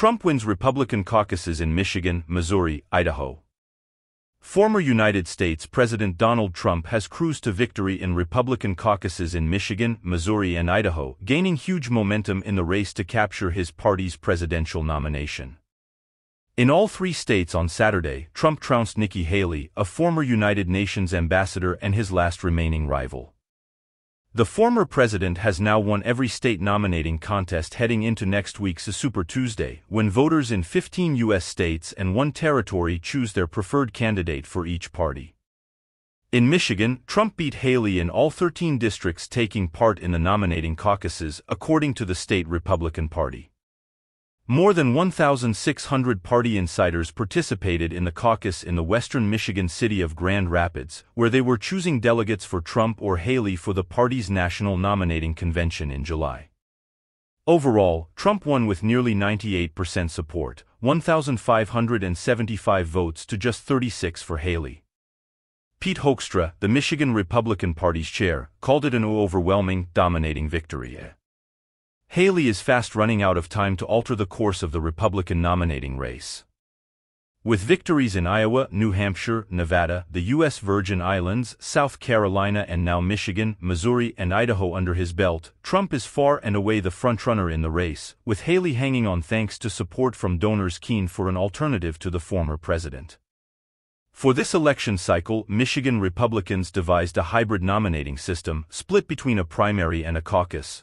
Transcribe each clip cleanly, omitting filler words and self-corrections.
Trump wins Republican caucuses in Michigan, Missouri, Idaho. Former United States President Donald Trump has cruised to victory in Republican caucuses in Michigan, Missouri, and Idaho, gaining huge momentum in the race to capture his party's presidential nomination. In all three states on Saturday, Trump trounced Nikki Haley, a former United Nations ambassador and his last remaining rival. The former president has now won every state nominating contest heading into next week's Super Tuesday, when voters in 15 U.S. states and one territory choose their preferred candidate for each party. In Michigan, Trump beat Haley in all 13 districts taking part in the nominating caucuses, according to the state Republican Party. More than 1,600 party insiders participated in the caucus in the western Michigan city of Grand Rapids, where they were choosing delegates for Trump or Haley for the party's national nominating convention in July. Overall, Trump won with nearly 98% support, 1,575 votes to just 36 for Haley. Pete Hoekstra, the Michigan Republican Party's chair, called it an overwhelming, dominating victory. Haley is fast running out of time to alter the course of the Republican nominating race. With victories in Iowa, New Hampshire, Nevada, the U.S. Virgin Islands, South Carolina, and now Michigan, Missouri, and Idaho under his belt, Trump is far and away the frontrunner in the race, with Haley hanging on thanks to support from donors keen for an alternative to the former president. For this election cycle, Michigan Republicans devised a hybrid nominating system, split between a primary and a caucus.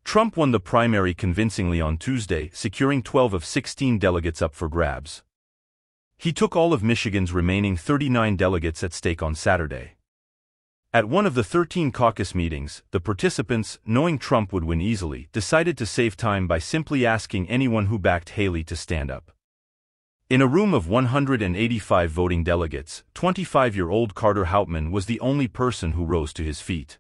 Trump won the primary convincingly on Tuesday, securing 12 of 16 delegates up for grabs. He took all of Michigan's remaining 39 delegates at stake on Saturday. At one of the 13 caucus meetings, the participants, knowing Trump would win easily, decided to save time by simply asking anyone who backed Haley to stand up. In a room of 185 voting delegates, 25-year-old Carter Houtman was the only person who rose to his feet.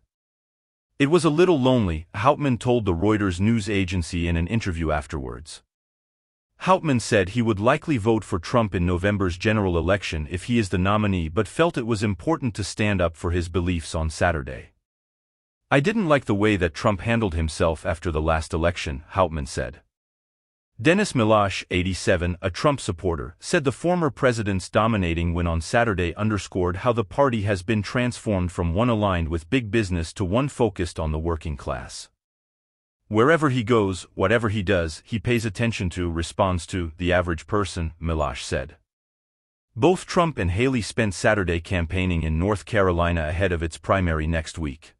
It was a little lonely, Houtman told the Reuters news agency in an interview afterwards. Houtman said he would likely vote for Trump in November's general election if he is the nominee, but felt it was important to stand up for his beliefs on Saturday. "I didn't like the way that Trump handled himself after the last election," Houtman said. Dennis Milosh, 87, a Trump supporter, said the former president's dominating win on Saturday underscored how the party has been transformed from one aligned with big business to one focused on the working class. "Wherever he goes, whatever he does, he pays attention to, responds to, the average person," Milosh said. Both Trump and Haley spent Saturday campaigning in North Carolina ahead of its primary next week.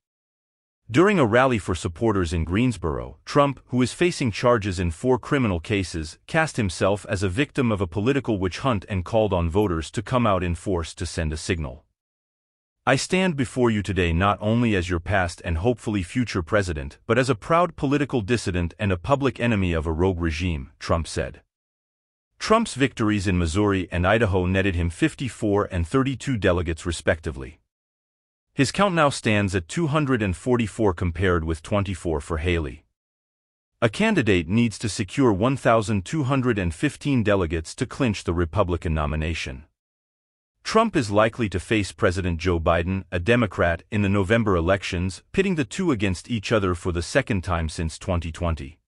During a rally for supporters in Greensboro, Trump, who is facing charges in 4 criminal cases, cast himself as a victim of a political witch hunt and called on voters to come out in force to send a signal. "I stand before you today not only as your past and hopefully future president, but as a proud political dissident and a public enemy of a rogue regime," Trump said. Trump's victories in Missouri and Idaho netted him 54 and 32 delegates respectively. His count now stands at 244 compared with 24 for Haley. A candidate needs to secure 1,215 delegates to clinch the Republican nomination. Trump is likely to face President Joe Biden, a Democrat, in the November elections, pitting the two against each other for the second time since 2020.